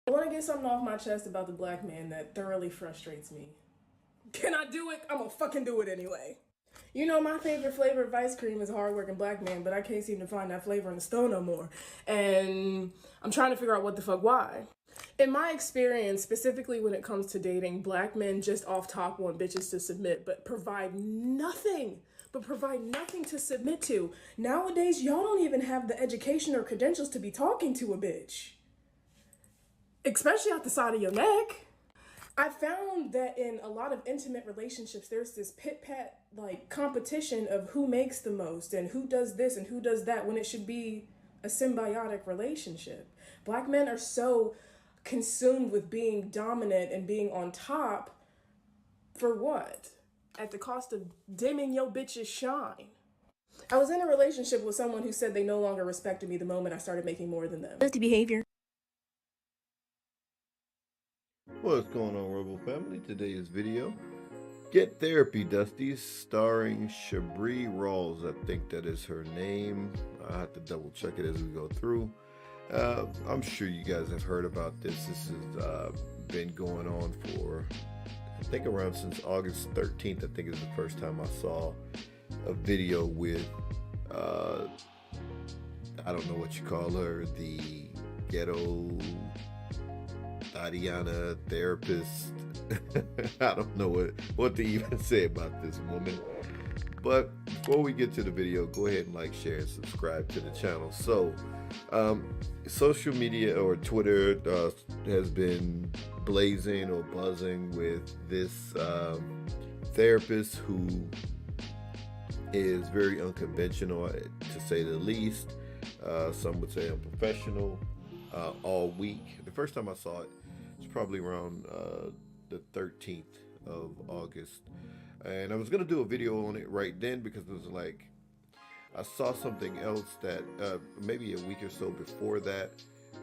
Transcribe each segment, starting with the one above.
I want to get something off my chest about the black man that thoroughly frustrates me. Can I do it? I'm gonna fucking do it anyway. You know, my favorite flavor of ice cream is a hardworking black man, but I can't seem to find that flavor in the store no more. And I'm trying to figure out what the fuck why. In my experience, specifically when it comes to dating, black men just off top want bitches to submit, but provide nothing. To submit to. Nowadays, y'all don't even have the education or credentials to be talking to a bitch. Especially out the side of your neck. I found that in a lot of intimate relationships, there's this pit-pat like competition of who makes the most and who does this and who does that when it should be a symbiotic relationship. Black men are so consumed with being dominant and being on top for what? At the cost of dimming your bitch's shine. I was in a relationship with someone who said they no longer respected me the moment I started making more than them. Dusty behavior. What's going on, Rebel family? Today's video, Get Therapy Dusties, starring Shabree Rawls. I think that is her name. I have to double check it as we go through. I'm sure you guys have heard about this. This has been going on for, I think, around since August 13th. I think is the first time I saw a video with, I don't know what you call her, the ghetto Tatiana therapist. I don't know what to even say about this woman. But before we get to the video, go ahead and like, share, and subscribe to the channel. So, social media or Twitter has been blazing or buzzing with this therapist who is very unconventional, to say the least. Some would say unprofessional. All week. The first time I saw it was probably around the 13th of August, and I was gonna do a video on it right then because it was like I saw something else that maybe a week or so before that.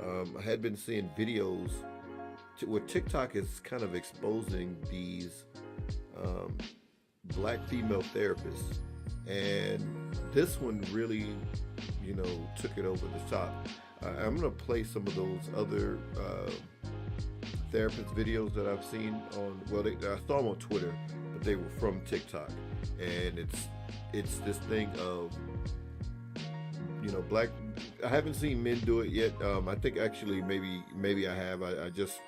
I had been seeing videos where TikTok is kind of exposing these black female therapists, and this one really, took it over the top. I'm going to play some of those other therapist videos that I've seen on, I saw them on Twitter, but they were from TikTok. And it's this thing of, black, I haven't seen men do it yet. I think actually maybe I have. I just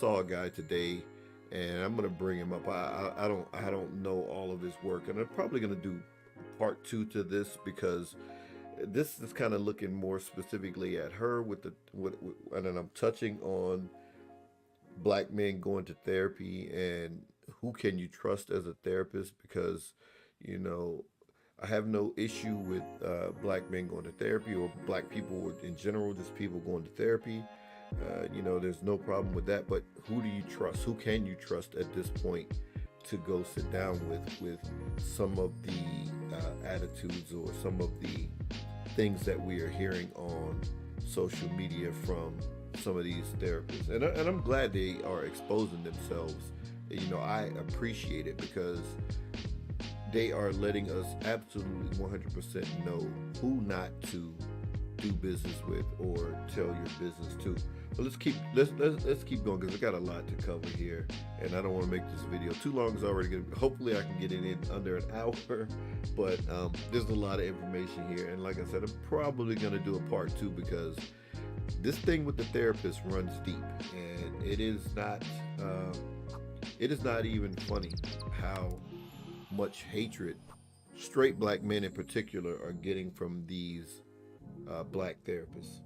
saw a guy today, and I'm going to bring him up. I don't know all of his work, and I'm probably going to do part 2 to this because this is kind of looking more specifically at her and then I'm touching on black men going to therapy and who can you trust as a therapist, because I have no issue with black men going to therapy or black people in general, just people going to therapy. There's no problem with that, but who do you trust? Who can you trust at this point to go sit down with some of the attitudes or some of the things that we are hearing on social media from some of these therapists, and I'm glad they are exposing themselves. I appreciate it because they are letting us absolutely 100% know who not to do business with or tell your business to. But let's keep going because I got a lot to cover here, and I don't want to make this video too long. It's already good. Hopefully I can get it in under an hour, but there's a lot of information here, and like I said, I'm probably going to do a part 2 because this thing with the therapist runs deep, and it is not even funny how much hatred straight black men in particular are getting from these black therapists.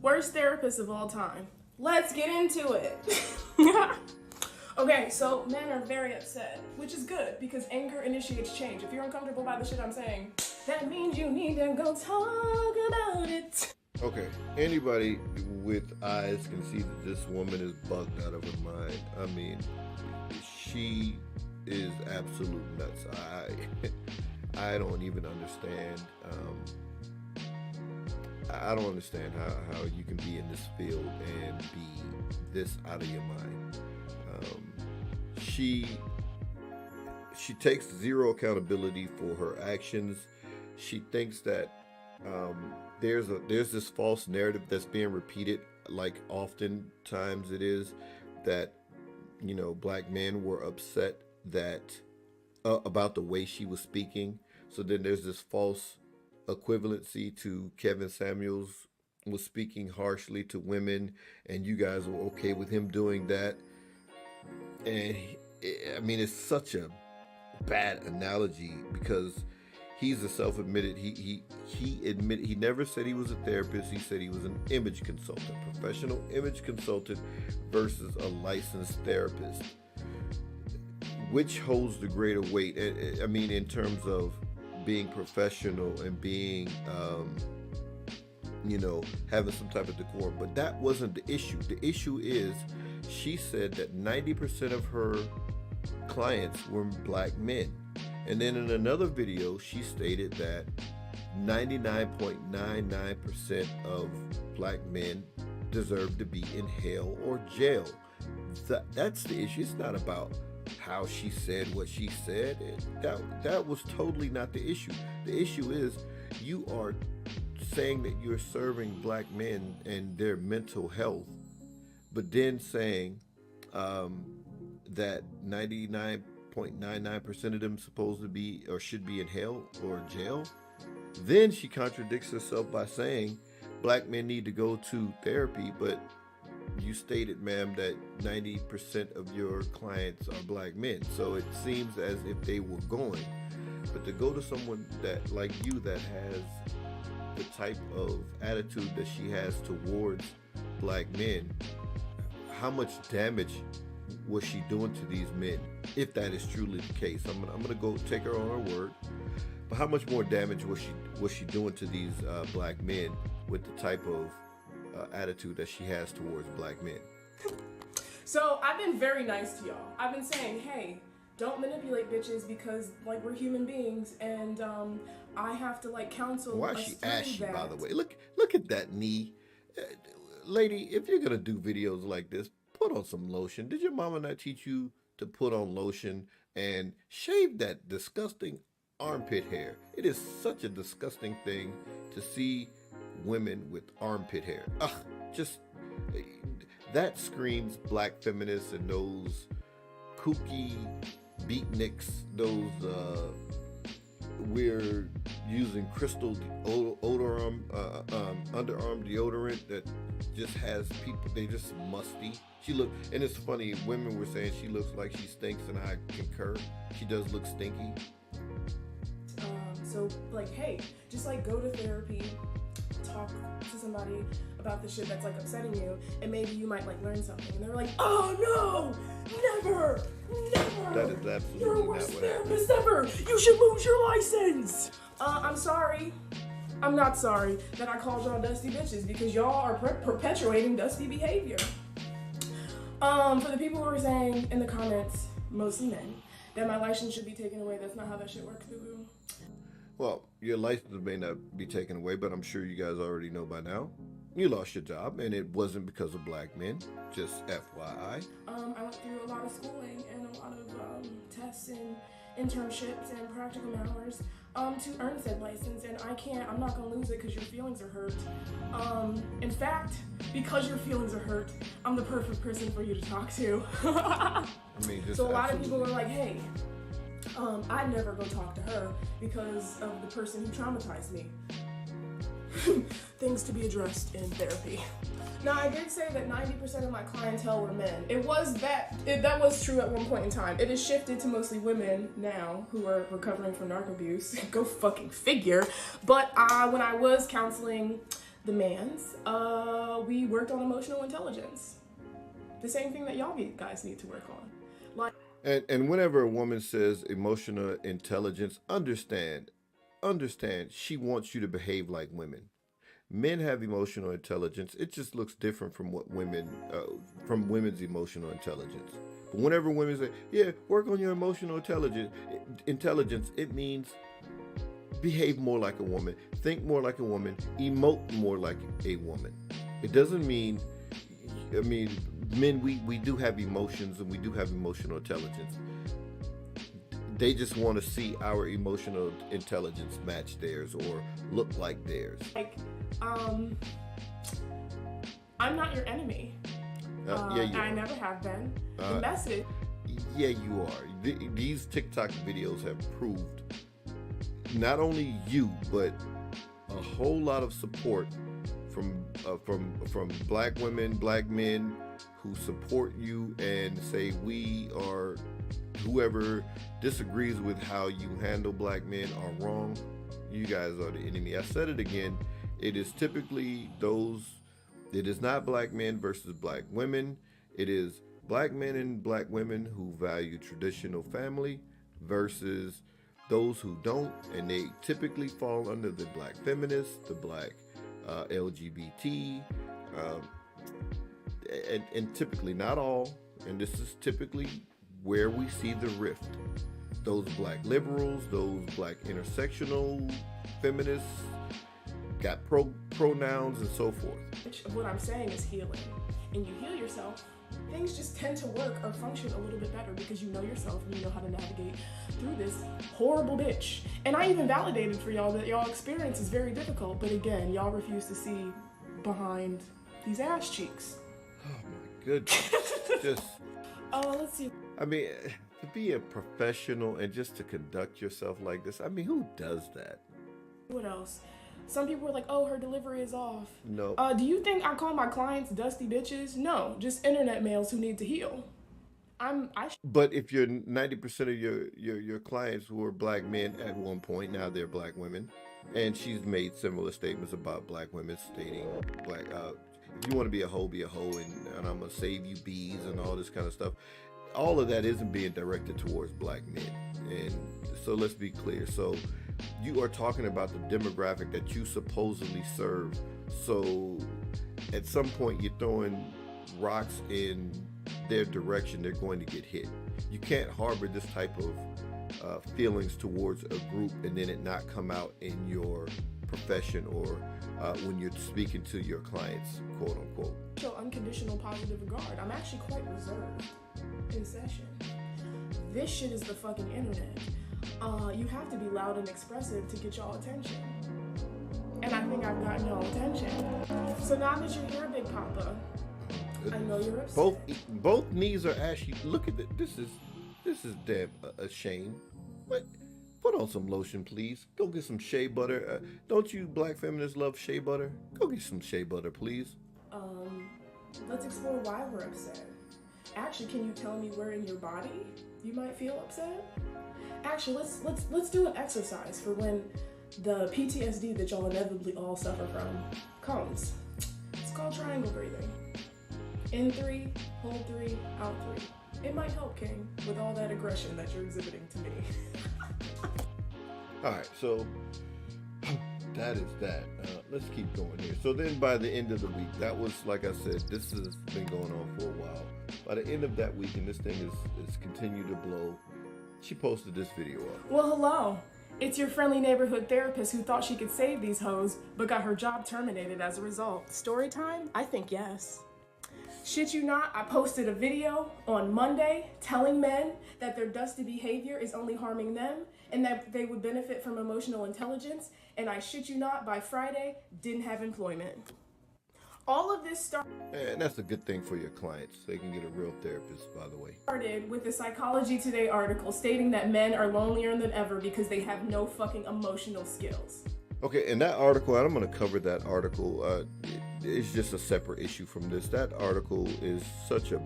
Worst therapist of all time. Let's get into it. Okay, so men are very upset, which is good because anger initiates change. If you're uncomfortable by the shit I'm saying, that means you need to go talk about it. Okay, anybody with eyes can see that this woman is bugged out of her mind. I mean, she is absolute nuts. I don't even understand. I don't understand how you can be in this field and be this out of your mind. She takes zero accountability for her actions. She thinks that there's this false narrative that's being repeated like oftentimes it is that, you know, black men were upset that about the way she was speaking. So then there's this false equivalency to Kevin Samuels was speaking harshly to women, and you guys were okay with him doing that. And I mean, it's such a bad analogy because he's a self-admitted he admitted he never said he was a therapist. He said he was an image consultant, professional image consultant versus a licensed therapist. Which holds the greater weight? I mean, in terms of being professional and being, you know, having some type of decorum. But that wasn't the issue. The issue is she said that 90% of her clients were black men. And then in another video, she stated that 99.99% of black men deserve to be in hell or jail. That's the issue. It's not about how she said what she said. That was totally not the issue. The issue is you are saying that you're serving black men and their mental health, but then saying that 99.99% of them supposed to be or should be in hell or jail. Then she contradicts herself by saying black men need to go to therapy, but you stated, ma'am, that 90% of your clients are black men. So it seems as if they were going. But to go to someone that like you that has the type of attitude that she has towards black men, how much damage was she doing to these men, if that is truly the case? I'm gonna go take her on her word. But how much more damage was she doing to these black men with the type of attitude that she has towards black men? So I've been very nice to y'all. I've been saying, hey, don't manipulate bitches because like we're human beings, and I have to like counsel. Why is she ashy, by the way? Look at that knee, lady. If you're gonna do videos like this, put on some lotion. Did your mama not teach you to put on lotion and shave that disgusting armpit hair? It is such a disgusting thing to see women with armpit hair. Ugh, just that screams black feminists and those kooky beatniks, those we're using crystal underarm deodorant that just has people, they just musty. She look, and it's funny, women were saying she looks like she stinks, and I concur. She does look stinky. So like, hey, just like go to therapy, talk to somebody about the shit that's like upsetting you, and maybe you might like learn something. And they're like, oh no, never. That is absolutely You're a not worst what happened. therapist ever. You should lose your license. I'm sorry. I'm not sorry that I called y'all dusty bitches because y'all are perpetuating dusty behavior. For the people who are saying in the comments, mostly men, that my license should be taken away, that's not how that shit works, boo-boo. Well, your license may not be taken away, but I'm sure you guys already know by now. You lost your job, and it wasn't because of black men. Just FYI. I went through a lot of schooling and a lot of tests and internships and practicum hours to earn said license, and I'm not gonna lose it because your feelings are hurt. In fact, because your feelings are hurt, I'm the perfect person for you to talk to. I mean, just so a lot of people were like, hey, I'd never go talk to her because of the person who traumatized me. Things to be addressed in therapy. Now, I did say that 90% of my clientele were men. That was true at one point in time. It has shifted to mostly women now who are recovering from narc abuse. Go fucking figure. But when I was counseling the mans, we worked on emotional intelligence. The same thing that y'all guys need to work on. Like. And whenever a woman says emotional intelligence, understand, she wants you to behave like women. Men have emotional intelligence. It just looks different from what from women's emotional intelligence. But whenever women say, yeah, work on your emotional intelligence, it means behave more like a woman, think more like a woman, emote more like a woman. It doesn't mean, men, we do have emotions and we do have emotional intelligence. They just want to see our emotional intelligence match theirs or look like theirs. Like, I'm not your enemy. Yeah, you I are. never have been. The message. Yeah, you are. These TikTok videos have proved not only you, but a whole lot of support from black women, black men who support you and say we are, whoever disagrees with how you handle black men are wrong. You guys are the enemy. I said it again. It is typically those. It is not black men versus black women. It is black men and black women who value traditional family versus those who don't, and they typically fall under the black feminists, the black LGBT, and typically, not all, and this is typically where we see the rift. Those black liberals, those black intersectional feminists, got pronouns and so forth. What I'm saying is healing. And you heal yourself, things just tend to work or function a little bit better because you know yourself and you know how to navigate through this horrible bitch. And I even validated for y'all that y'all experience is very difficult, but again, y'all refuse to see behind these ass cheeks. Oh my goodness. Just, Let's see. I mean, to be a professional and just to conduct yourself like this, I mean, who does that? What else? Some people were like, oh, her delivery is off. No. Do you think I call my clients dusty bitches? No, just internet males who need to heal. But if you're 90% of your clients were black men at one point, now they're black women, and she's made similar statements about black women, stating black, if you want to be a hoe, and I'm gonna save you bees and all this kind of stuff. All of that isn't being directed towards black men, and so let's be clear. So you are talking about the demographic that you supposedly serve. So at some point you're throwing rocks in their direction, they're going to get hit. You can't harbor this type of feelings towards a group and then it not come out in your profession or when you're speaking to your clients, quote unquote. Show unconditional positive regard. I'm actually quite reserved in session. This shit is the fucking internet. You have to be loud and expressive to get y'all attention. And I think I've gotten y'all attention. So now that you're here, Big Papa, I know you're upset. Both knees are ashy. Look at it. This is damn a shame. What? Put on some lotion, please. Go get some shea butter. Don't you black feminists love shea butter? Go get some shea butter, please. Let's explore why we're upset. Actually, can you tell me where in your body you might feel upset? Actually, let's do an exercise for when the PTSD that y'all inevitably all suffer from comes. It's called triangle breathing. In 3, hold 3, out 3. It might help, King, with all that aggression that you're exhibiting to me. All right, so that is that. Let's keep going here. So then by the end of the week, that was, like I said, this has been going on for a while. By the end of that week, and this thing is continued to blow, she posted this video up. Well, hello. It's your friendly neighborhood therapist who thought she could save these hoes, but got her job terminated as a result. Story time? I think yes. Shit you not, I posted a video on Monday telling men that their dusty behavior is only harming them and that they would benefit from emotional intelligence, and I shit you not, by Friday, didn't have employment. All of this And that's a good thing for your clients. They can get a real therapist, by the way. Started with a Psychology Today article stating that men are lonelier than ever because they have no fucking emotional skills. Okay, and that article, and I'm going to cover that article. It's just a separate issue from this. That article is such a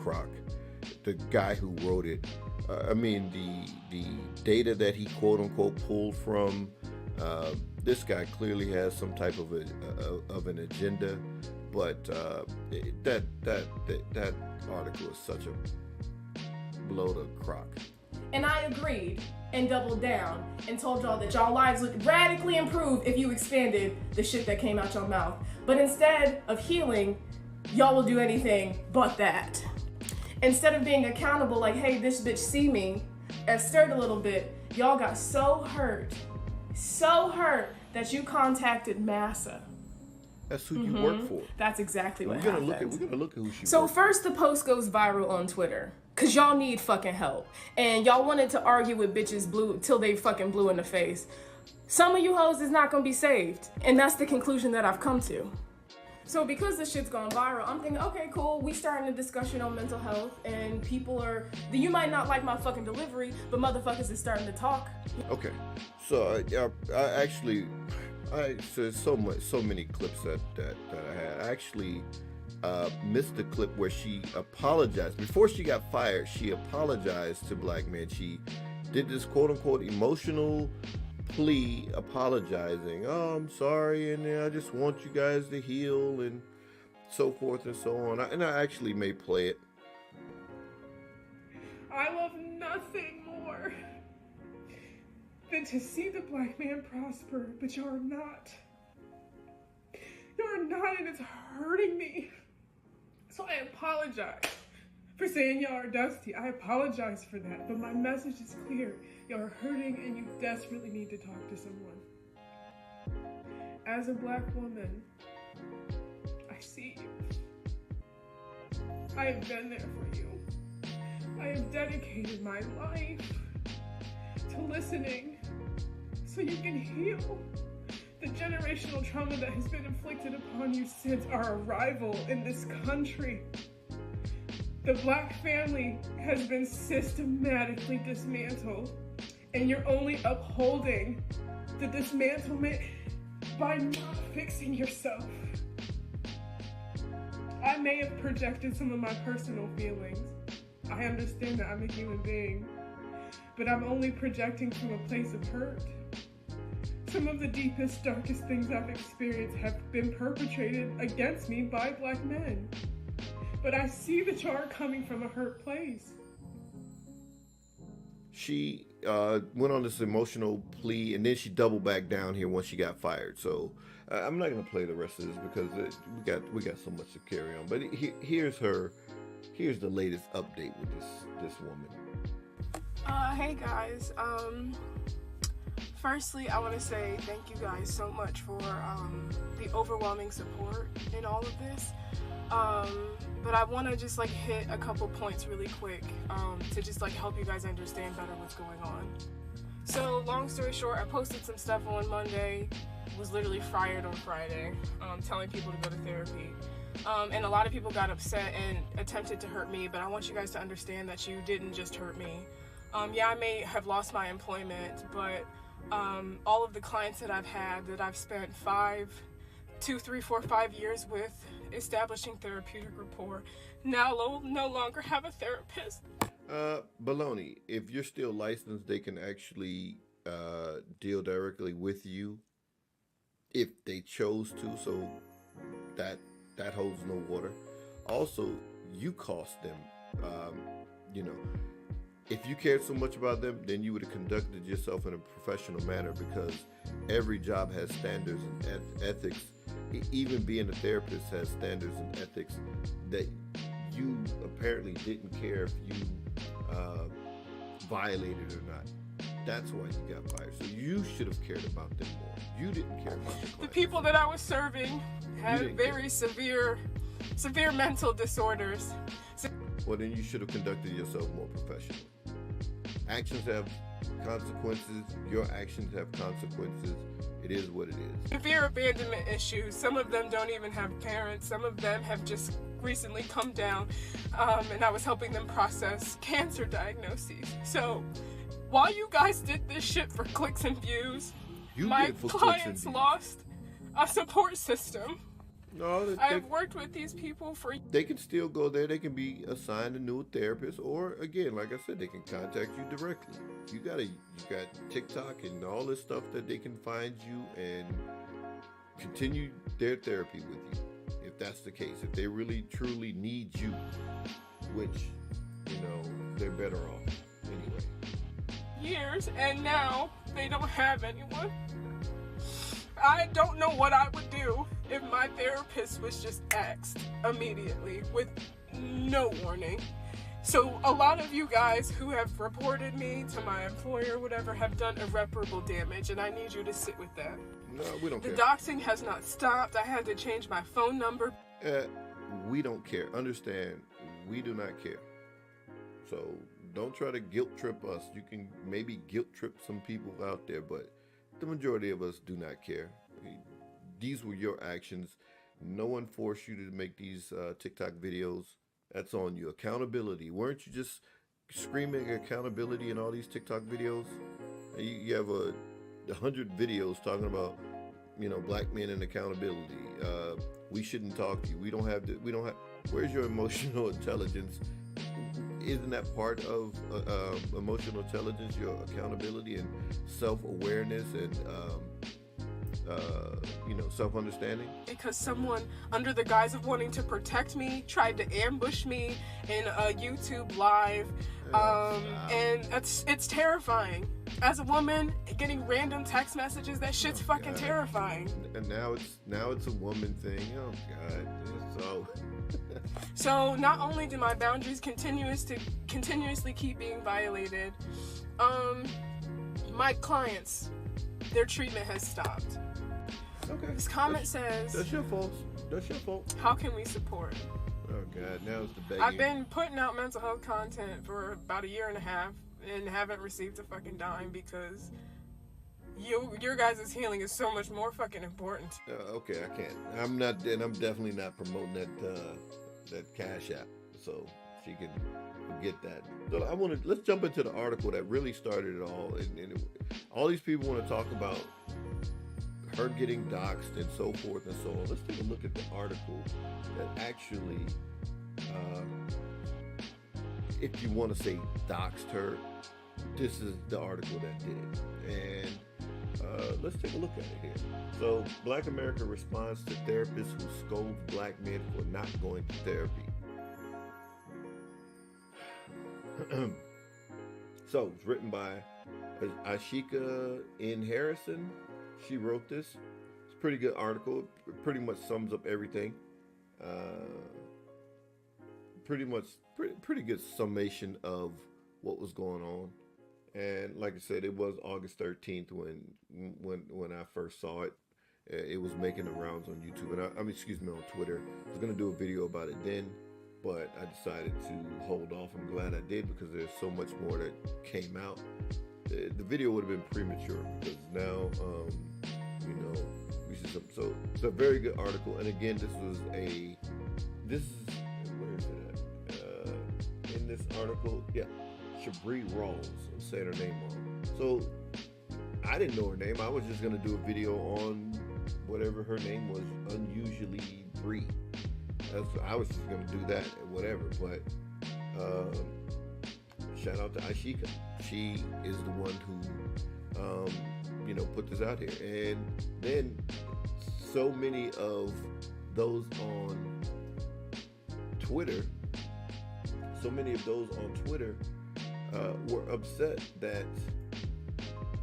crock. The guy who wrote it, I mean, the data that he quote unquote pulled from. This guy clearly has some type of an agenda, but that article is such a load of crock. And I agreed and doubled down and told y'all that y'all lives would radically improve if you expanded the shit that came out your mouth. But instead of healing, y'all will do anything but that. Instead of being accountable like, hey, this bitch see me, and stirred a little bit, y'all got so hurt that you contacted Massa. That's who you work for. That's exactly what happened. We're gonna look at who she. So first, the post goes viral on Twitter because y'all need fucking help, and y'all wanted to argue with bitches blue till they fucking blue in the face. Some of you hoes is not gonna be saved. And that's the conclusion that I've come to. So because this shit's gone viral, I'm thinking, okay, cool, we starting a discussion on mental health, and people are, you might not like my fucking delivery, but motherfuckers is starting to talk. Okay, so there's so many clips that I had. I actually missed the clip where she apologized. Before she got fired, she apologized to black men. She did this quote unquote emotional plea apologizing. Oh, I'm sorry, and I just want you guys to heal, and so forth and so on. And I actually may play it. I love nothing more than to see the black man prosper, but you're not. You're not, and it's hurting me. So I apologize for saying y'all are dusty. I apologize for that, but my message is clear. Y'all are hurting and you desperately need to talk to someone. As a black woman, I see you. I have been there for you. I have dedicated my life to listening so you can heal the generational trauma that has been inflicted upon you since our arrival in this country. The black family has been systematically dismantled, and you're only upholding the dismantlement by not fixing yourself. I may have projected some of my personal feelings. I understand that I'm a human being, but I'm only projecting from a place of hurt. Some of the deepest, darkest things I've experienced have been perpetrated against me by black men. But I see that you are coming from a hurt place. She went on this emotional plea, and then she doubled back down here once she got fired. So I'm not gonna play the rest of this because we got so much to carry on. But here's the latest update with this woman. Hey guys. Firstly, I want to say thank you guys so much for the overwhelming support in all of this. But I want to just hit a couple points really quick to just help you guys understand better what's going on. So long story short, I posted some stuff on Monday, was literally fired on Friday, telling people to go to therapy. And a lot of people got upset and attempted to hurt me, but I want you guys to understand that you didn't just hurt me. Yeah, I may have lost my employment, but all of the clients that I've had that I've spent 2, 3, 4, 5 years with establishing therapeutic rapport now no longer have a therapist. Baloney, if you're still licensed, they can actually deal directly with you if they chose to, so that holds no water. Also, you cost them, if you cared so much about them, then you would have conducted yourself in a professional manner, because every job has standards and ethics. Even being a therapist has standards and ethics that you apparently didn't care if you violated or not. That's why you got fired. So you should have cared about them more. You didn't care about the people that I was serving had very severe mental disorders. Well, then you should have conducted yourself more professionally. Actions have consequences. Your actions have consequences. It is what it is. Severe abandonment issues. Some of them don't even have parents. Some of them have just recently come down, and I was helping them process cancer diagnoses. So while you guys did this shit for clicks and views, my clients lost a support system. No, I've worked with these people for... They can still go there. They can be assigned a new therapist, or again, like I said, they can contact you directly. You got TikTok and all this stuff that they can find you and continue their therapy with you, if that's the case. If they really truly need you, which they're better off anyway. Years, and now they don't have anyone. I don't know what I would do if my therapist was just axed immediately with no warning. So a lot of you guys who have reported me to my employer, whatever, have done irreparable damage, and I need you to sit with that. No, we don't care. The doxing has not stopped. I had to change my phone number. We don't care. Understand, we do not care. So don't try to guilt trip us. You can maybe guilt trip some people out there, but the majority of us do not care. I mean, these were your actions. No one forced you to make these TikTok videos. That's on you. Accountability. Weren't you just screaming accountability in all these TikTok videos? You have 100 videos talking about, black men and accountability. We shouldn't talk to you. We don't have. Where's your emotional intelligence? Isn't that part of emotional intelligence? Your accountability and self-awareness and self-understanding? Because someone, under the guise of wanting to protect me, tried to ambush me in a YouTube live, and it's terrifying. As a woman, getting random text messages, that shit's fucking terrifying. And now it's a woman thing. Oh God, so. So not only do my boundaries continuously keep being violated, my clients, their treatment has stopped. Okay. This comment says, "That's your fault. That's your fault." How can we support? Oh God, now it's the begging. I've been putting out mental health content for about 1.5 years and haven't received a fucking dime because your guys' healing is so much more fucking important. Okay, I can't. I'm not, and I'm definitely not promoting that Cash App, so she can forget that. So let's jump into the article that really started it all, and all these people want to talk about her getting doxxed and so forth and so on. Let's take a look at the article that actually, if you want to say doxed her, this is the article that did it. And let's take a look at it here. So, Black America responds to therapists who scold black men for not going to therapy. So, it's written by Ashika N. Harrison. She wrote this. It's a pretty good article. It pretty much sums up everything. Pretty good summation of what was going on. And like I said, it was August 13th when I first saw it. It was making the rounds on YouTube, and on Twitter. I was gonna do a video about it then, but I decided to hold off. I'm glad I did because there's so much more that came out. The video would have been premature because now, so it's a very good article. And again, where is it at? In this article, yeah. Shabree Rawls. I'm saying her name wrong. So I didn't know her name. I was just gonna do a video on whatever her name was, unusually Bree. I was just gonna do that and whatever. But shout out to Ashika. She is the one who put this out here. And then so many of those on Twitter were upset that,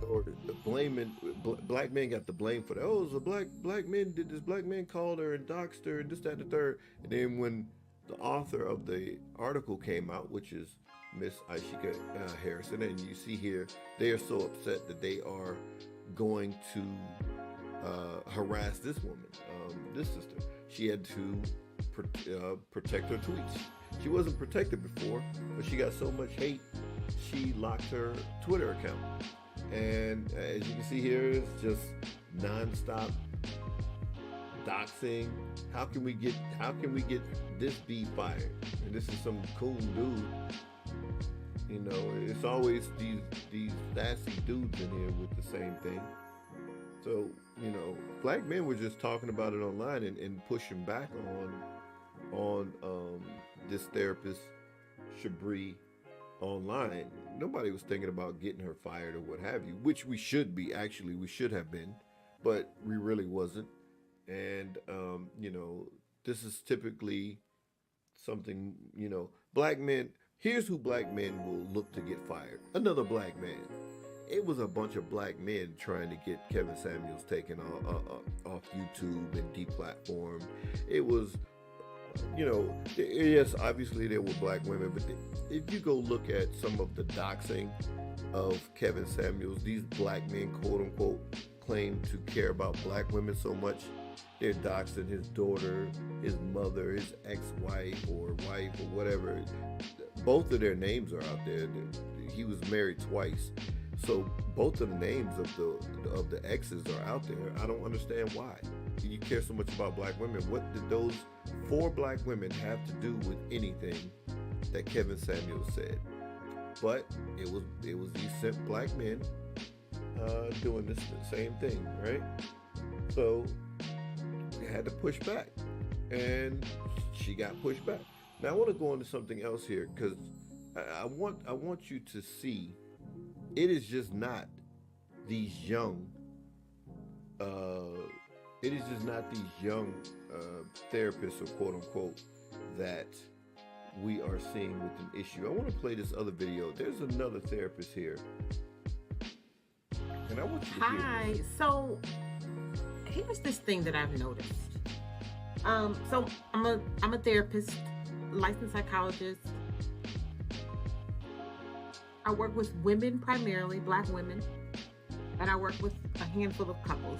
or blaming black men got the blame for that. Oh, it was black men did this. Black men called her and doxed her and this, that, and the third. And then when the author of the article came out, which is Miss Ashika Harrison, and you see here, they are so upset that they are going to harass this woman, this sister. She had to protect her tweets. She wasn't protected before, but she got so much hate, she locked her Twitter account. And as you can see here, it's just nonstop doxing. How can we get this bee fired? And this is some cool dude. It's always these sassy dudes in here with the same thing. So, black men were just talking about it online and pushing back on this therapist, Shabree, online. Nobody was thinking about getting her fired or what have you, which we should be. Actually, we should have been, but we really wasn't. And, this is typically something, black men, here's who black men will look to get fired. Another black man. It was a bunch of black men trying to get Kevin Samuels taken off YouTube and deplatformed. It was, yes, obviously there were black women, but if you go look at some of the doxing of Kevin Samuels, these black men, quote unquote, claim to care about black women so much. They're doxing his daughter, his mother, his ex-wife or wife or whatever. Both of their names are out there. He was married twice. So both of the names of the exes are out there. I don't understand why. You care so much about black women. What did those 4 black women have to do with anything that Kevin Samuels said? But it was these simp black men doing this same thing, right? So they had to push back, and she got pushed back. Now I want to go into something else here, because I want you to see it is just not these young therapists, or quote unquote, that we are seeing with an issue. I want to play this other video. There's another therapist here, and I want you to hear this. So here's this thing that I've noticed. So I'm a therapist, licensed psychologist. I work with women, primarily black women, and I work with a handful of couples.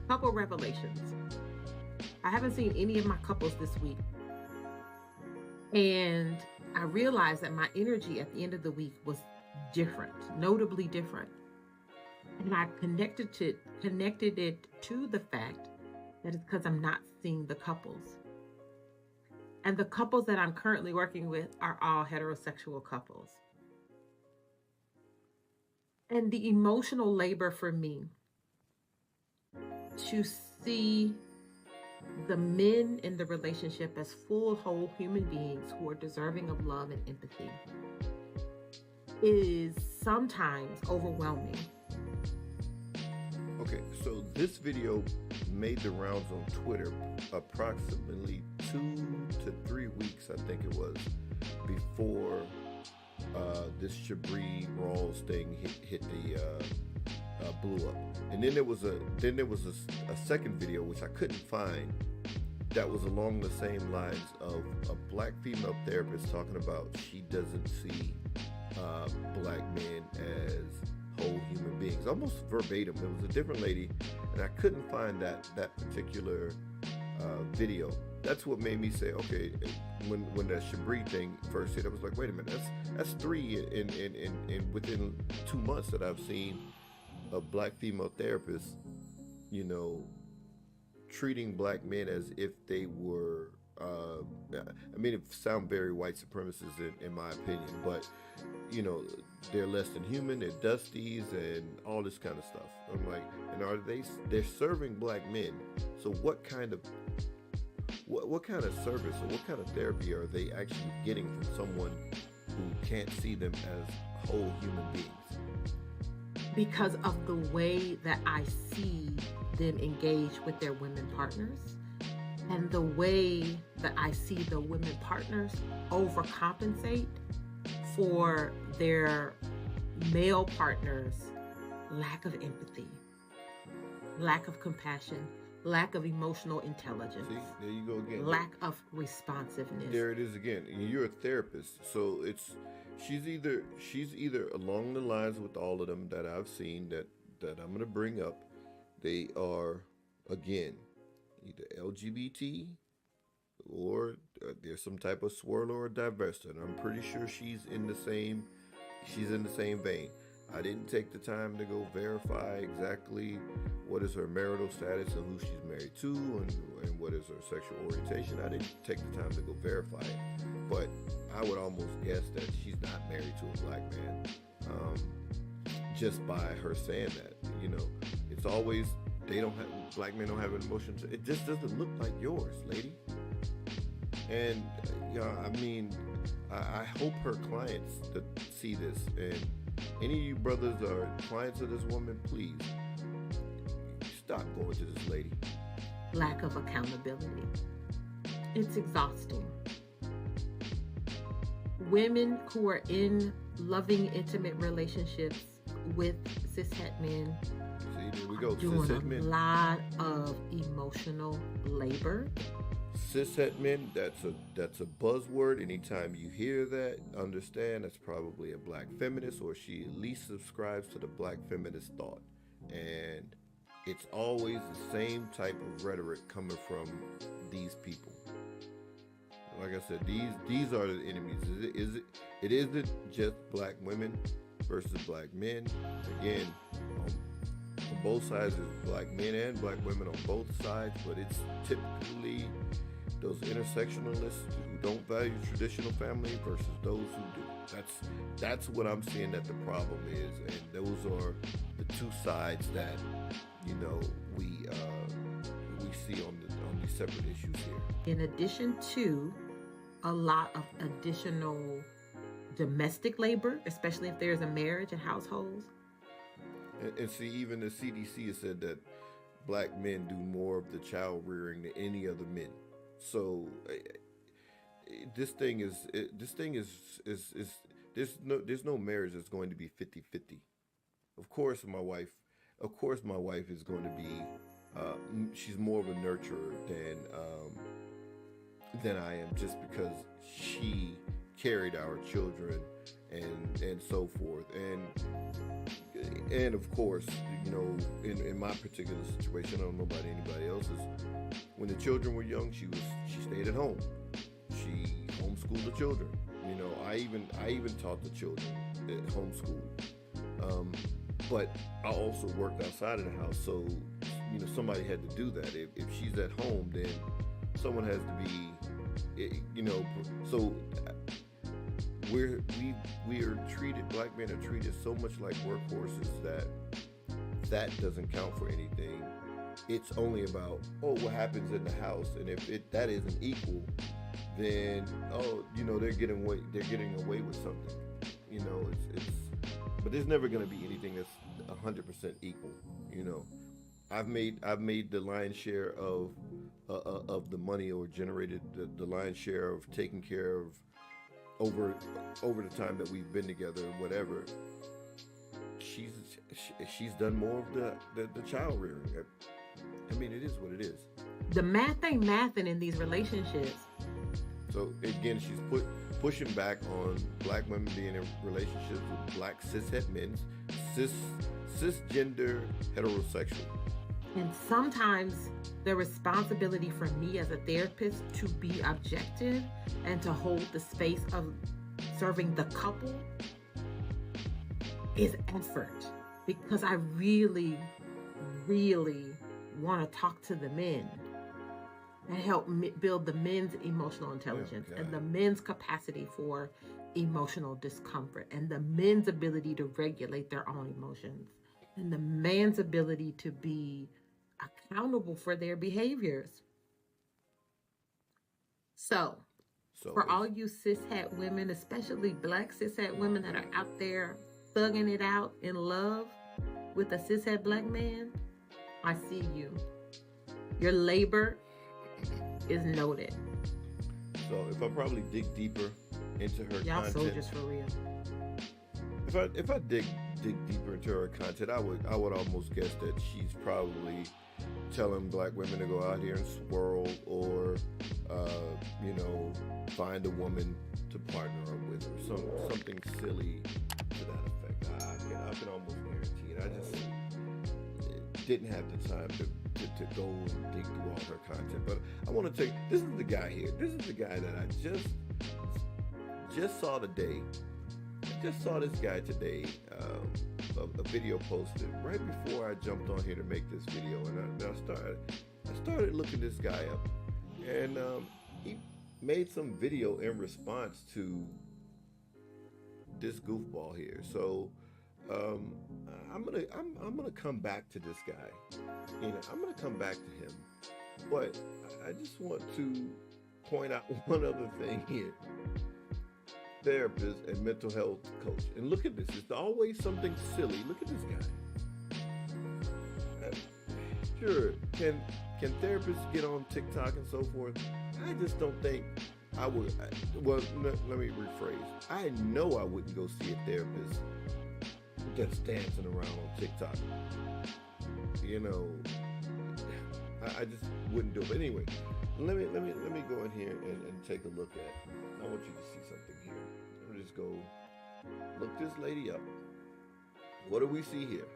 Couple revelations. I haven't seen any of my couples this week, and I realized that my energy at the end of the week was different, notably different. And I connected it to the fact that it's because I'm not seeing the couples. And the couples that I'm currently working with are all heterosexual couples. And the emotional labor for me to see the men in the relationship as full, whole human beings who are deserving of love and empathy is sometimes overwhelming. Okay, so this video made the rounds on Twitter approximately 2 to 3 weeks, I think it was, before this Shabree Rawls thing hit the blew up. And then there was a second video which I couldn't find that was along the same lines of a black female therapist talking about she doesn't see black men as whole human beings, almost verbatim. It was a different lady, and I couldn't find that particular video. That's what made me say, okay, when that Shabree thing first hit, I was like, wait a minute, that's 3 in within 2 months that I've seen a black female therapist, treating black men as if they were, I mean, it sounds very white supremacist in my opinion, but they're less than human, they're Dusties and all this kind of stuff. I'm like, and they're serving black men, so what kind of service or what kind of therapy are they actually getting from someone who can't see them as whole human beings? Because of the way that I see them engage with their women partners, and the way that I see the women partners overcompensate for their male partners' lack of empathy, lack of compassion, lack of emotional intelligence. See, there you go again. Lack of responsiveness. There it is again. You're a therapist, so she's either along the lines with all of them that I've seen that I'm going to bring up. They are, again, either LGBT or there's some type of swirl or diverse, and I'm pretty sure she's in the same vein. I didn't take the time to go verify exactly what is her marital status and who she's married to and what is her sexual orientation. I didn't take the time to go verify it, but I would almost guess that she's not married to a black man, just by her saying that. It's always black men don't have an emotion. It just doesn't look like yours, lady. And I mean, I hope her clients that see this, and any of you brothers are clients of this woman, please stop going to this lady. Lack of accountability. It's exhausting. Women who are in loving, intimate relationships with cishet men See, there we go. doing Cishet men. a lot of emotional labor. Cishet men, that's a buzzword. Anytime you hear that, understand that's probably a black feminist, or she at least subscribes to the black feminist thought. And it's always the same type of rhetoric coming from these people. Like I said, these are the enemies. It isn't just black women, versus black men. Again, on both sides, there's black men and black women on both sides, but it's typically those intersectionalists who don't value traditional family versus those who do. That's what I'm seeing that the problem is, and those are the two sides that we see on these separate issues here. In addition to a lot of additional domestic labor, especially if there's a marriage and households. And see, even the CDC has said that black men do more of the child rearing than any other men. So this thing is there's no marriage that's going to be 50-50. Of course my wife is going to be she's more of a nurturer than I am, just because she carried our children and so forth, and of course, in my particular situation, I don't know about anybody else's, when the children were young, she stayed at home. She homeschooled the children. I even taught the children at homeschool. But I also worked outside of the house, so somebody had to do that. If she's at home, then someone has to be, So we are treated. Black men are treated so much like workhorses that doesn't count for anything. It's only about what happens in the house, and if that isn't equal, then they're getting away with something. But there's never going to be anything that's 100% equal. I've made the lion's share of the money, or generated the lion's share of taking care of over the time that we've been together, whatever. She's done more of the child rearing. I mean, it is what it is. The math ain't mathing in these relationships. So again, she's pushing back on black women being in relationships with black cishet men, cisgender heterosexual. And sometimes the responsibility for me as a therapist to be objective and to hold the space of serving the couple is effort, because I really, really want to talk to the men and help build the men's emotional intelligence and the men's capacity for emotional discomfort and the men's ability to regulate their own emotions and the man's ability to be accountable for their behaviors. So for all you cishet women, especially black cishet women that are out there thugging it out in love with a cishet black man, I see you. Your labor is noted. So if I probably dig deeper into her Y'all content, soldiers for real. If I dig deeper into her content, I would almost guess that she's probably telling black women to go out here and swirl, or find a woman to partner up with, or something silly to that effect. I can almost guarantee it. I just didn't have the time to go and dig through all her content. But I want to take, this is the guy here. This is the guy that I just saw today. I just saw this guy today, a video posted right before I jumped on here to make this video, and I started looking this guy up, and he made some video in response to this goofball here. So I'm gonna come back to this guy. I'm gonna come back to him, but I just want to point out one other thing here. Therapist and mental health coach, and look at this. It's always something silly. Look at this guy. Sure, can therapists get on TikTok and so forth? I just don't think I would. Well, let me rephrase. I know I wouldn't go see a therapist that's dancing around on TikTok. I just wouldn't do it. But anyway, let me go in here and take a look at. I want you to see something here. Let me just go look this lady up. What do we see here?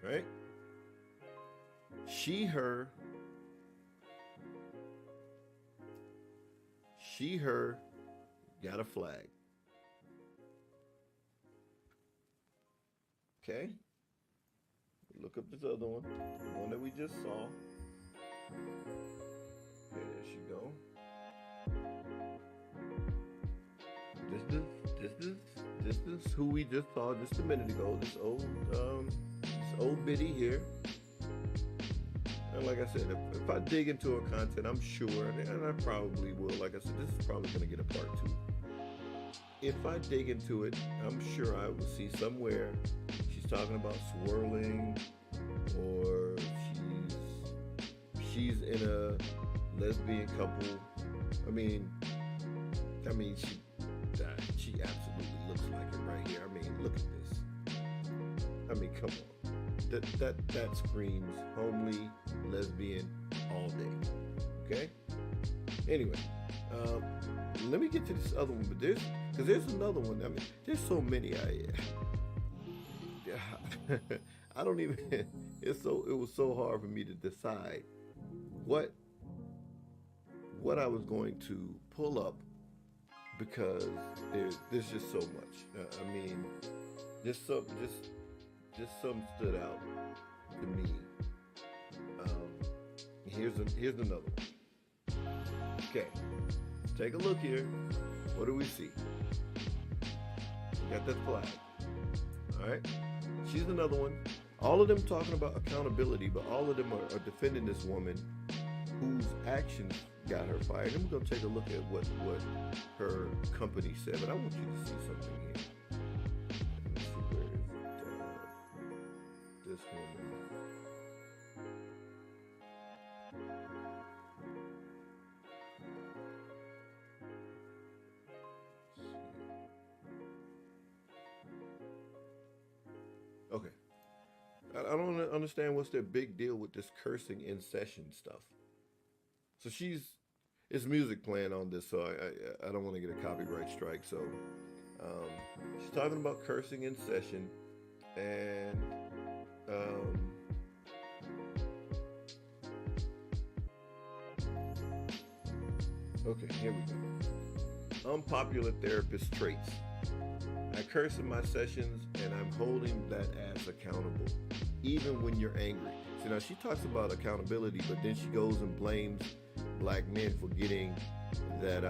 Right? She, her got a flag. Okay. Look up this other one, the one that we just saw. Okay, there she go. This is who we just saw just a minute ago. This old biddy here. And like I said, if I dig into her content, I'm sure, and I probably will. Like I said, this is probably going to get a part 2. If I dig into it, I'm sure I will see somewhere she's talking about swirling, or she's in a lesbian couple. I mean, she absolutely looks like it right here. I mean, look at this. I mean, come on. That screams homely lesbian all day. Okay. Anyway, let me get to this other one, but there's another one. I mean, there's so many. I don't even. It was so hard for me to decide what I was going to pull up, because there's just so much. I mean, just some stood out to me. Here's another one. Okay, take a look here. What do we see? We got that flag. All right, she's another one. All of them talking about accountability, but all of them are defending this woman whose actions got her fired. And we're gonna take a look at what her company said. But I want you to see something here. Let me see, where is it? This woman. Okay. I don't understand what's their big deal with this cursing in session stuff. So it's music playing on this, so I don't want to get a copyright strike. So she's talking about cursing in session, and okay, here we go. Unpopular therapist traits. I curse in my sessions, and I'm holding that as accountable, even when you're angry. See, now she talks about accountability, but then she goes and blames black men for getting that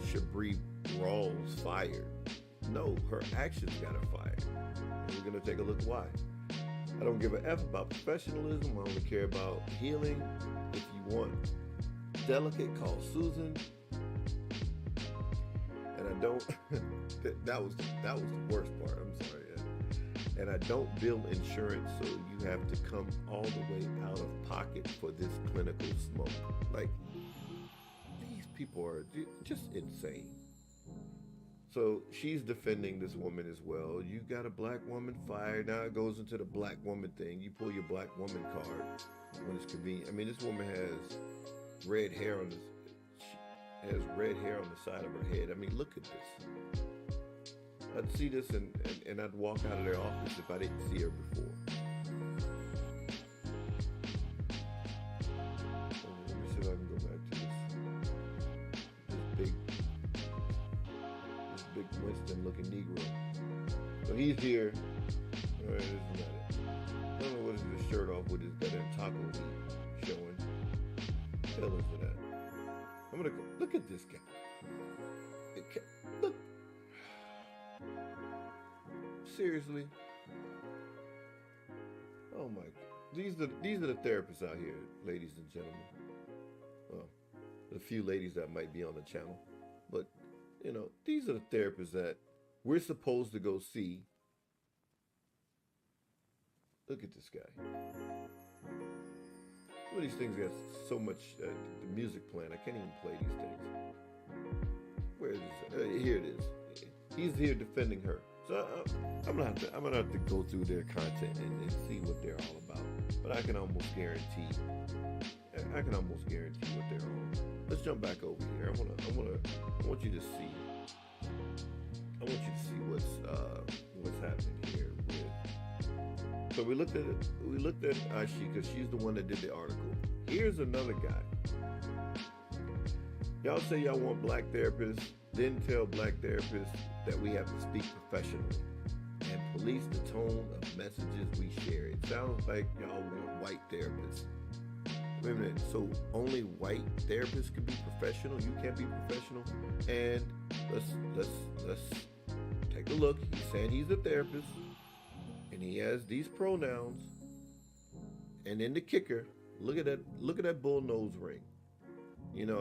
Shabree Rawls fired. No, her actions got her fired. And we're going to take a look why. I don't give a F about professionalism. I only care about healing. If you want delicate, call Susan. And I don't, that was the worst part. I'm sorry. And I don't bill insurance, so you have to come all the way out of pocket for this clinical smoke. Like, these people are just insane. So she's defending this woman as well. You got a black woman fired. Now it goes into the black woman thing. You pull your black woman card when it's convenient. I mean, this woman has red hair on the side of her head. I mean, look at this. I'd see this and I'd walk out of their office if I didn't see her before. Let me see if I can go back to this big Winston-looking Negro. So he's here. All right, this is not it. I don't know what is his shirt off with his goddamn taco meat showing. Hell into that. I'm gonna go. Look at this guy. Look. Seriously. Oh my God. These are the therapists out here, ladies and gentlemen. Well, a few ladies that might be on the channel. But, you know, these are the therapists that we're supposed to go see. Look at this guy. Some of these things got so much the music playing. I can't even play these things. Where is this? Here it is. He's here defending her. So I'm gonna have to go through their content and see what they're all about. But I can almost guarantee what they're on. Let's jump back over here. I want you to see. I want you to see what's happening here. So we looked at Aishi because she's the one that did the article. Here's another guy. Y'all say y'all want black therapists, then tell black therapists that we have to speak professionally and at least the tone of messages we share. It sounds like y'all want white therapists. Wait a minute, so only white therapists can be professional? You can't be professional? And let's take a look. He's saying he's a therapist, and he has these pronouns. And then the kicker, look at that bull nose ring. You know,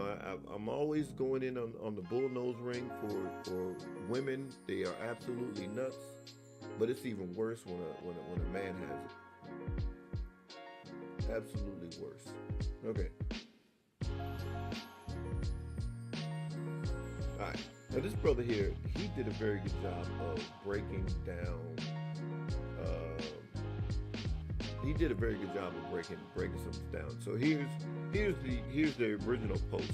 I'm always going in on the bull nose ring for women. They are absolutely nuts, but it's even worse when a man has it. Absolutely worse. Okay. All right. Now this brother here, he did a very good job of breaking down. He did a very good job of breaking something down. So here's the original post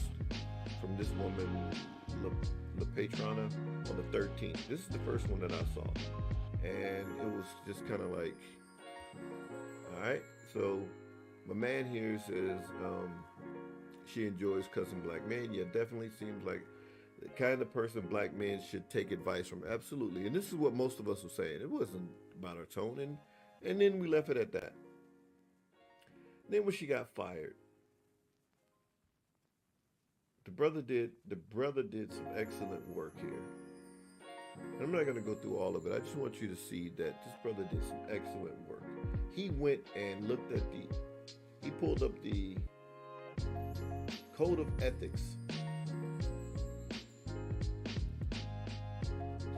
from this woman, La Patrona, on the 13th. This is the first one that I saw, and it was just kind of like, all right. So my man here says she enjoys cussing black men. Yeah, definitely seems like the kind of person black men should take advice from. Absolutely, and this is what most of us were saying. It wasn't about her tone, and then we left it at that. Then when she got fired, the brother did some excellent work here. And I'm not going to go through all of it. I just want you to see that this brother did some excellent work. He went and looked at he pulled up the Code of Ethics.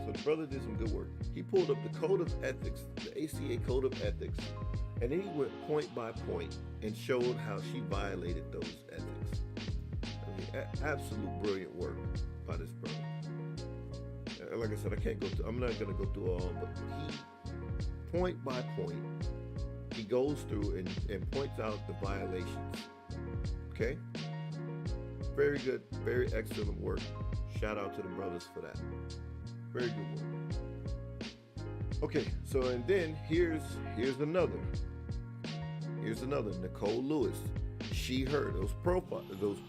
So the brother did some good work. He pulled up the Code of Ethics, the ACA Code of Ethics, and then he went point by point and showed how she violated those ethics. I mean, absolute brilliant work by this brother. Like I said, I'm not going to go through all, but he, point by point, he goes through and points out the violations. Okay? Very good, very excellent work. Shout out to the brothers for that. Very good work. Okay, so and then here's another. Here's another, Nicole Lewis. She, her, those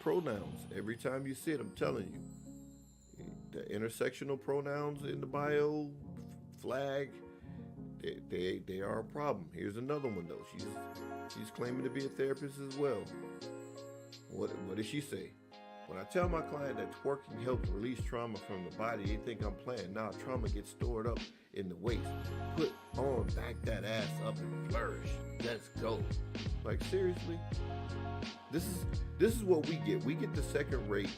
pronouns. Every time you see it, I'm telling you, the intersectional pronouns in the bio flag, they are a problem. Here's another one though. She's claiming to be a therapist as well. What does she say? When I tell my client that twerking helps release trauma from the body, they think I'm playing. Nah, trauma gets stored up in the waist. Put on, back that ass up and flourish. Let's go. Like seriously? This is what we get. We get the second-rate,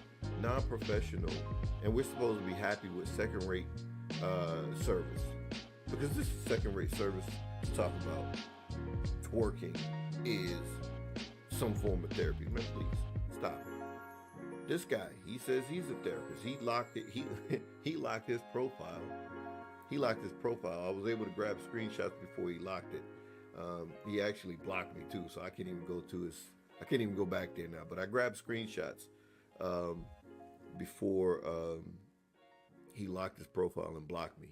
non-professional, and we're supposed to be happy with second-rate service. Because this is second-rate service to talk about twerking is some form of therapy. Man, please, stop it. This guy, he says he's a therapist. He locked it. He locked his profile. He locked his profile. I was able to grab screenshots before he locked it. He actually blocked me too, so I can't even go to his. I can't even go back there now. But I grabbed screenshots before he locked his profile and blocked me.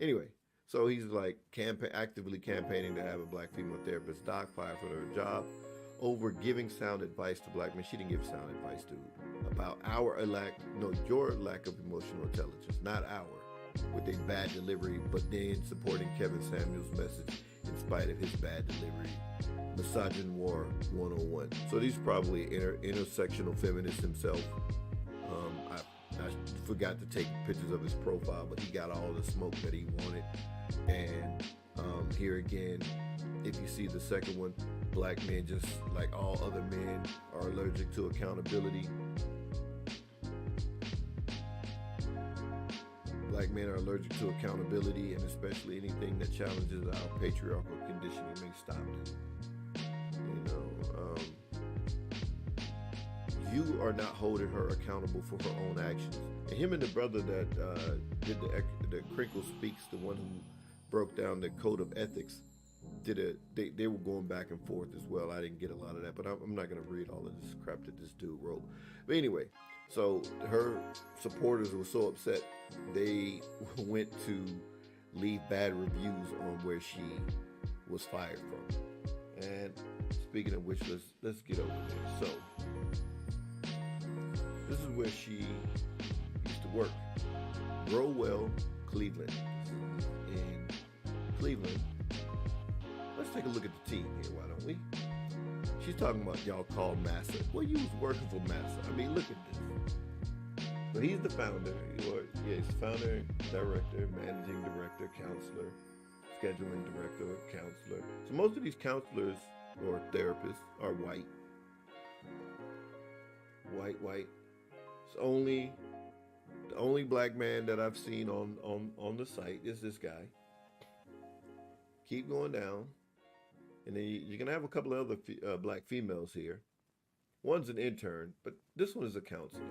Anyway, so he's like actively campaigning to have a black female therapist doc fired for her job over giving sound advice to black men. She didn't give sound advice, dude, about your lack of emotional intelligence, not with a bad delivery, but then supporting Kevin Samuel's message in spite of his bad delivery. Misogyn War 101. So he's probably intersectional feminist himself. I forgot to take pictures of his profile, but he got all the smoke that he wanted. And here again, if you see the second one, black men, just like all other men, are allergic to accountability. Black men are allergic to accountability, and especially anything that challenges our patriarchal conditioning may stop them. You are not holding her accountable for her own actions. And him and the brother that did the Crinkle Speaks, the one who broke down the Code of Ethics, they were going back and forth as well. I didn't get a lot of that, but I'm not going to read all of this crap that this dude wrote. But anyway, so her supporters were so upset, they went to leave bad reviews on where she was fired from. And speaking of which, let's get over there. So this is where she used to work. Growell, Cleveland. Cleveland. Let's take a look at the team here, why don't we? She's talking about y'all call Massa. Well, you was working for Massa. I mean, look at this. So he's the founder. He's founder, director, managing director, counselor, scheduling director, counselor. So most of these counselors or therapists are white. White. It's the only black man that I've seen on the site is this guy. Keep going down. And then you're going to have a couple of other black females here. One's an intern, but this one is a counselor.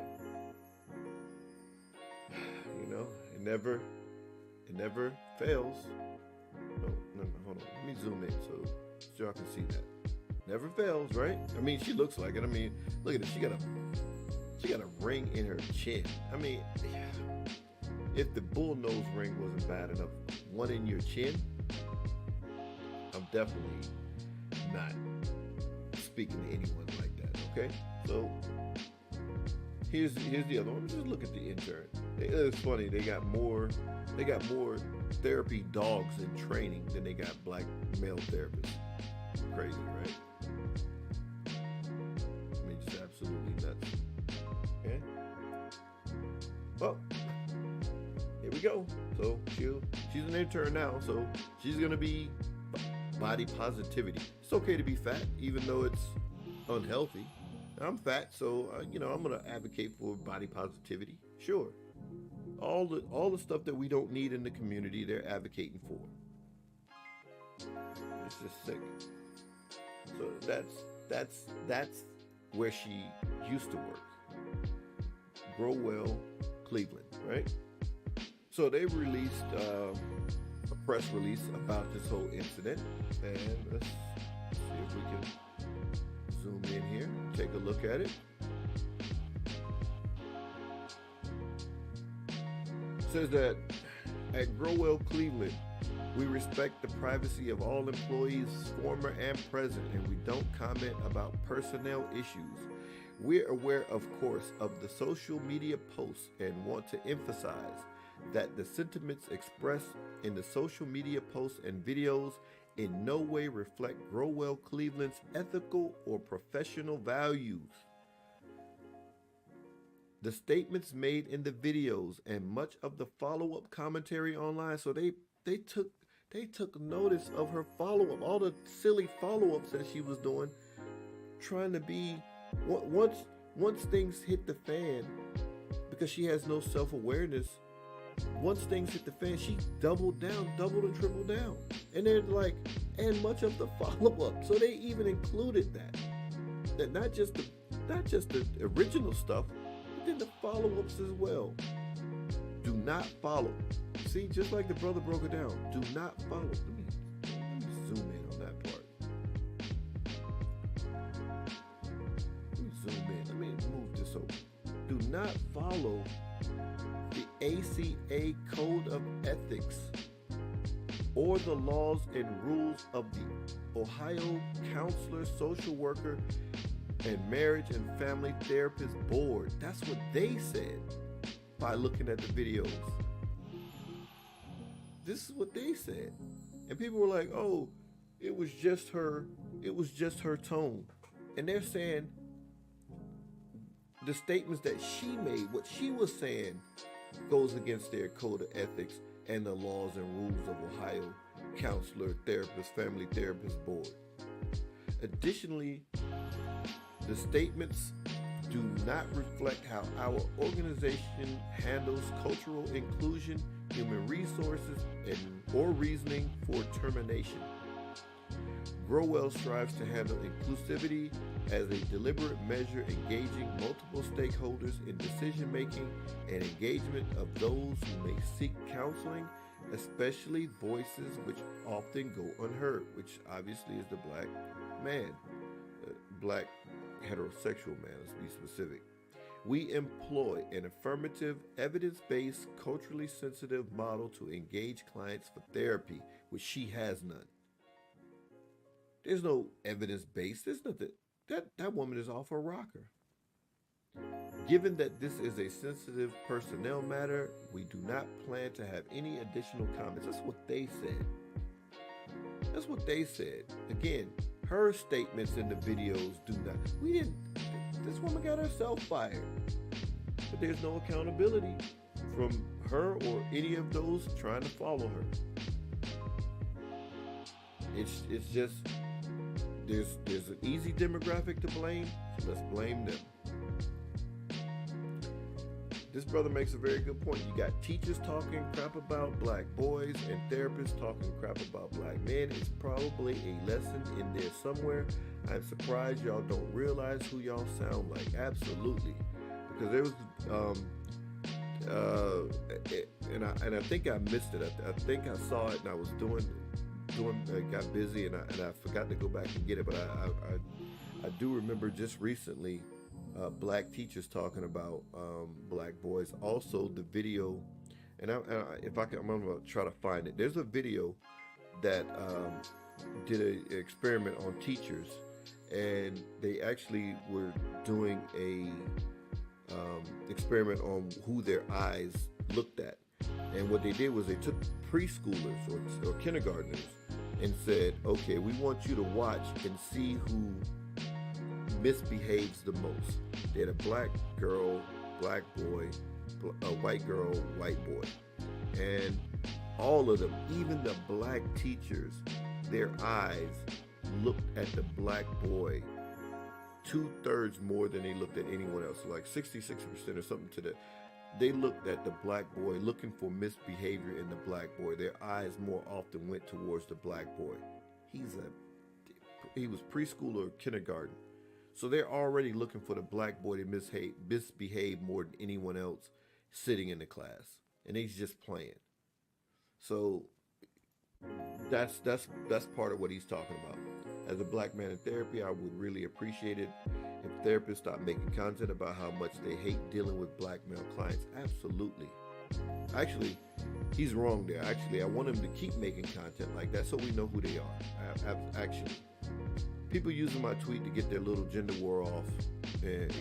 You know, it never fails. No, hold on. Let me zoom in so y'all can see that. Never fails, right? I mean, she looks like it. I mean, look at this. She got a ring in her chin. I mean, if the bull nose ring wasn't bad enough, one in your chin, I'm definitely not speaking to anyone like that. Okay, so here's the other one. Just look at the intern. It's funny. They got more therapy dogs in training than they got black male therapists. Crazy, right? I mean, just absolutely nuts. Okay. Well, here we go. So she's an intern now, so she's gonna be body positivity. It's okay to be fat, even though it's unhealthy. I'm fat, so I'm gonna advocate for body positivity. Sure. All the stuff that we don't need in the community, they're advocating for. It's just sick. So that's where she used to work. Grow Well, Cleveland, right? So they released a press release about this whole incident, and let's see if we can zoom in here, take a look at it. It says that at Grow Well, Cleveland, we respect the privacy of all employees, former and present, and we don't comment about personnel issues. We're aware, of course, of the social media posts and want to emphasize that the sentiments expressed in the social media posts and videos in no way reflect Grow Well Cleveland's ethical or professional values. The statements made in the videos and much of the follow-up commentary online, so they took notice of her follow-up, all the silly follow-ups that she was doing, trying to be, once things hit the fan, because she has no self-awareness, once things hit the fan, she doubled and tripled down. And they're like, and much of the follow-up. So they even included that not just the original stuff, but then the follow-ups as well. Do not follow. See, just like the brother broke it down, do not follow. Let me zoom in on that part. Let me zoom in. Let me move this over. Do not follow the ACA Code of Ethics or the laws and rules of the Ohio Counselor, Social Worker, and Marriage and Family Therapist Board. That's what they said by looking at the videos. This is what they said. And people were like, oh, it was just her tone. And they're saying the statements that she made, what she was saying, goes against their code of ethics and the laws and rules of Ohio Counselor, Therapist, Family Therapist Board. Additionally, the statements do not reflect how our organization handles cultural inclusion, human resources, or reasoning for termination. Grow Well strives to handle inclusivity as a deliberate measure, engaging multiple stakeholders in decision-making and engagement of those who may seek counseling, especially voices which often go unheard, which obviously is the black man, black heterosexual man, let's be specific. We employ an affirmative, evidence-based, culturally sensitive model to engage clients for therapy, which she has none. There's no evidence-based. There's nothing. That woman is off her rocker. Given that this is a sensitive personnel matter, we do not plan to have any additional comments. That's what they said. That's what they said. Again, her statements in the videos do not. This woman got herself fired. But there's no accountability from her or any of those trying to follow her. It's just, there's an easy demographic to blame, so let's blame them. This brother makes a very good point. You got teachers talking crap about black boys and therapists talking crap about black men. It's probably a lesson in there somewhere. I'm surprised y'all don't realize who y'all sound like. Absolutely. Because there was, and I think I missed it. I think I saw it and I was got busy and I forgot to go back and get it. But I do remember just recently black teachers talking about black boys. Also, the video, and I'm gonna try to find it. There's a video that did an experiment on teachers, and they actually were doing a experiment on who their eyes looked at. And what they did was they took preschoolers or kindergartners and said, okay, we want you to watch and see who misbehaves the most. They had a black girl, black boy, a white girl, white boy. And all of them, even the black teachers, their eyes looked at the black boy 2/3 more than they looked at anyone else. So like 66% or something to the, they looked at the black boy looking for misbehavior in the black boy. Their eyes more often went towards the black boy. He was preschool or kindergarten. So they're already looking for the black boy to misbehave more than anyone else sitting in the class. And he's just playing. So that's part of what he's talking about. As a black man in therapy, I would really appreciate it if therapists stop making content about how much they hate dealing with black male clients. Absolutely. Actually, he's wrong there. Actually, I want him to keep making content like that so we know who they are. Actually. People using my tweet to get their little gender war off and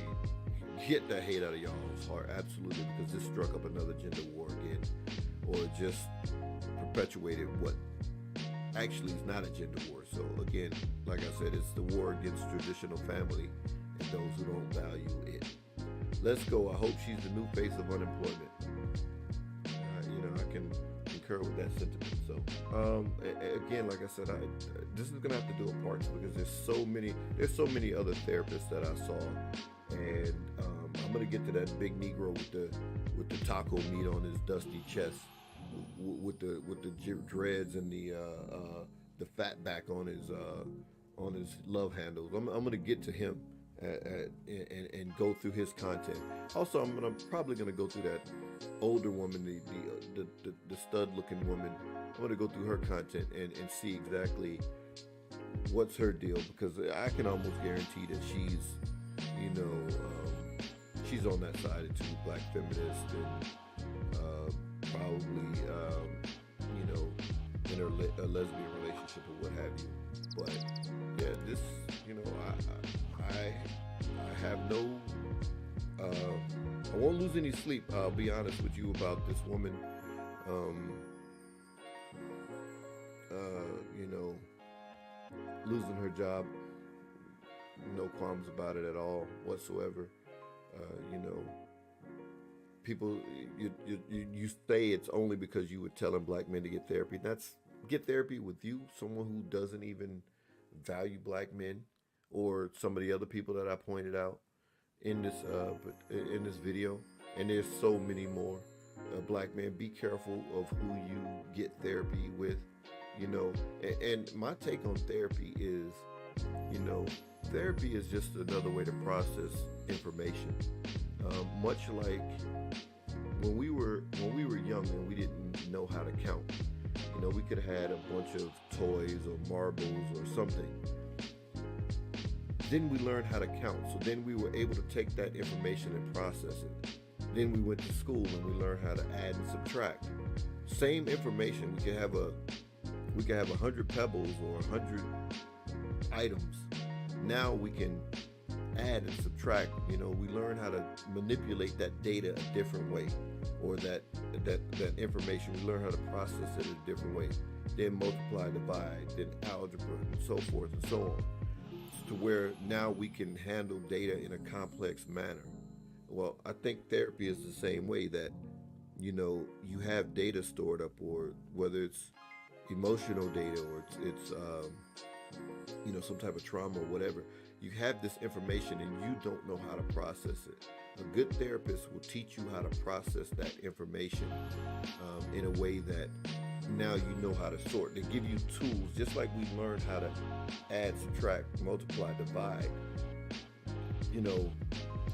get that hate out of y'all's heart. Absolutely, because this struck up another gender war again. Or just perpetuated what actually is not a gender war. So again, like I said, it's the war against traditional family and those who don't value it. Let's go. I hope she's the new face of unemployment. I can concur with that sentiment. So again, like I said, this is gonna have to do a part because there's so many other therapists that I saw, and I'm gonna get to that big Negro with the taco meat on his dusty chest, with the dreads and the fat back on his love handles. I'm gonna get to him and go through his content. Also, I'm probably gonna go through that older woman, the stud looking woman. I'm gonna go through her content and see exactly what's her deal, because I can almost guarantee that she's she's on that side too, black feminist, and probably in a lesbian relationship or what have you. But yeah, this I have no I won't lose any sleep, I'll be honest with you, about this woman losing her job. No qualms about it at all whatsoever. People, you say it's only because you were telling black men to get therapy. Get therapy with you, someone who doesn't even value black men, or some of the other people that I pointed out in this video. And there's so many more. Black men, be careful of who you get therapy with. And my take on therapy is, therapy is just another way to process information. Much like when we were young and we didn't know how to count. We could have had a bunch of toys or marbles or something. Then we learned how to count. So then we were able to take that information and process it. Then we went to school and we learned how to add and subtract. Same information. We could have 100 pebbles or 100 items. Now we can add and subtract. We learn how to manipulate that data a different way, or that information. We learn how to process it a different way. then multiply, divide, then algebra, and so forth and so on, to where now we can handle data in a complex manner. Well, I think therapy is the same way, that you have data stored up, or whether it's emotional data, or it's some type of trauma or whatever. You have this information and you don't know how to process it. A good therapist will teach you how to process that information in a way that now you know how to sort. They give you tools, just like we learned how to add, subtract, multiply, divide.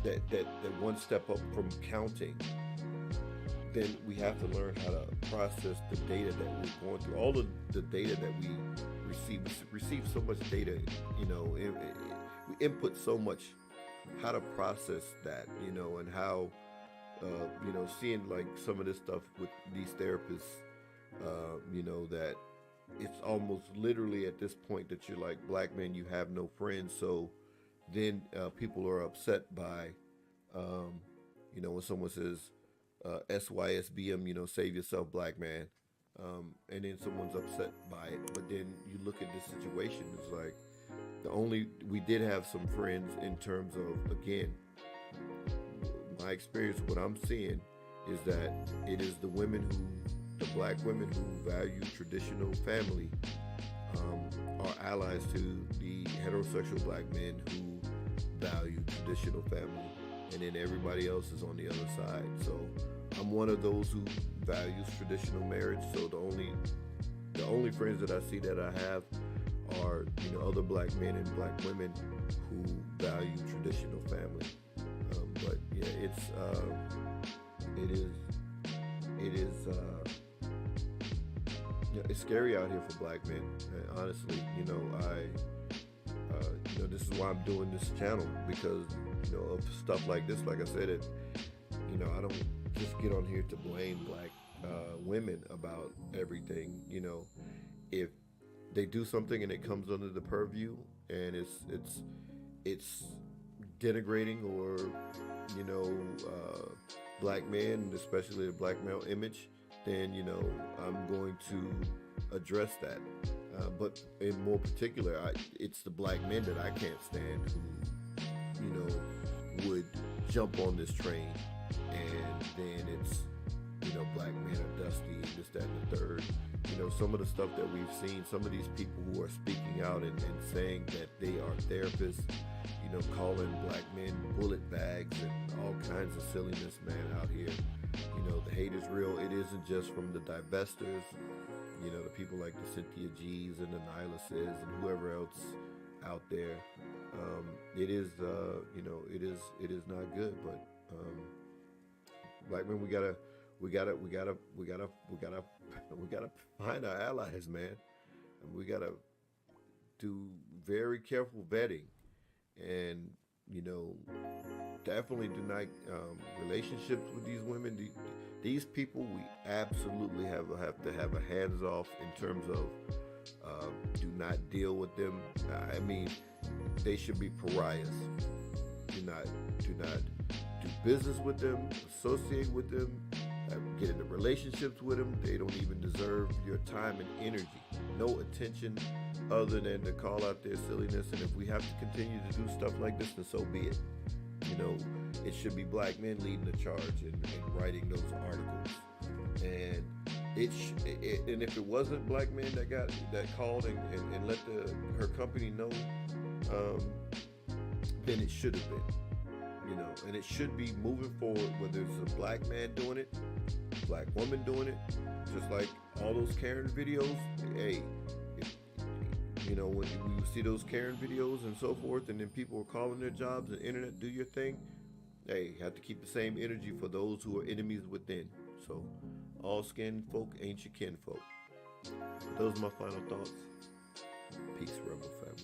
That one step up from counting. Then we have to learn how to process the data that we're going through. All of the data that we receive so much data, we input so much. How to process that, and how, seeing like some of this stuff with these therapists, that it's almost literally at this point that you're like, black men, you have no friends. So then people are upset by, when someone says, SYSBM, save yourself, black man. And then someone's upset by it. But then you look at this situation, it's like, we did have some friends in terms of, again, my experience, what I'm seeing is that it is the black women who value traditional family, are allies to the heterosexual black men who value traditional family, and then everybody else is on the other side. So I'm one of those who values traditional marriage. So the only friends that I see that I have are other black men and black women who value traditional family. But yeah, it's scary out here for black men. And honestly, this is why I'm doing this channel, because of stuff like this. Like I said, I don't just get on here to blame black women about everything. If they do something and it comes under the purview and it's denigrating, or black men, especially the black male image, then I'm going to address that. But in more particular, it's the black men that I can't stand who would jump on this train, and then it's black men are dusty and this, that, and the third. Some of the stuff that we've seen, some of these people who are speaking out and saying that they are therapists, calling black men bullet bags and all kinds of silliness, man, out here. The hate is real. It isn't just from the divestors, the people like the Cynthia G's and the Nylases and whoever else out there. It is not good, but black men, we gotta find our allies, man. And we gotta do very careful vetting, and definitely do not relationships with these women. These people, we absolutely have to have a hands off in terms of do not deal with them. I mean, they should be pariahs. Do not do business with them, associate with them, get into relationships with them. They don't even deserve your time and energy. No attention other than to call out their silliness. And if we have to continue to do stuff like this, then so be it. It should be black men leading the charge and writing those articles. And and if it wasn't black men that called and let her company know, then it should have been. And it should be moving forward, whether it's a black man doing it, black woman doing it, just like all those Karen videos. Hey, when we see those Karen videos and so forth, and then people are calling their jobs and internet, do your thing. Hey, have to keep the same energy for those who are enemies within. So, all skin folk ain't your kin folk. Those are my final thoughts. Peace, Rebel family.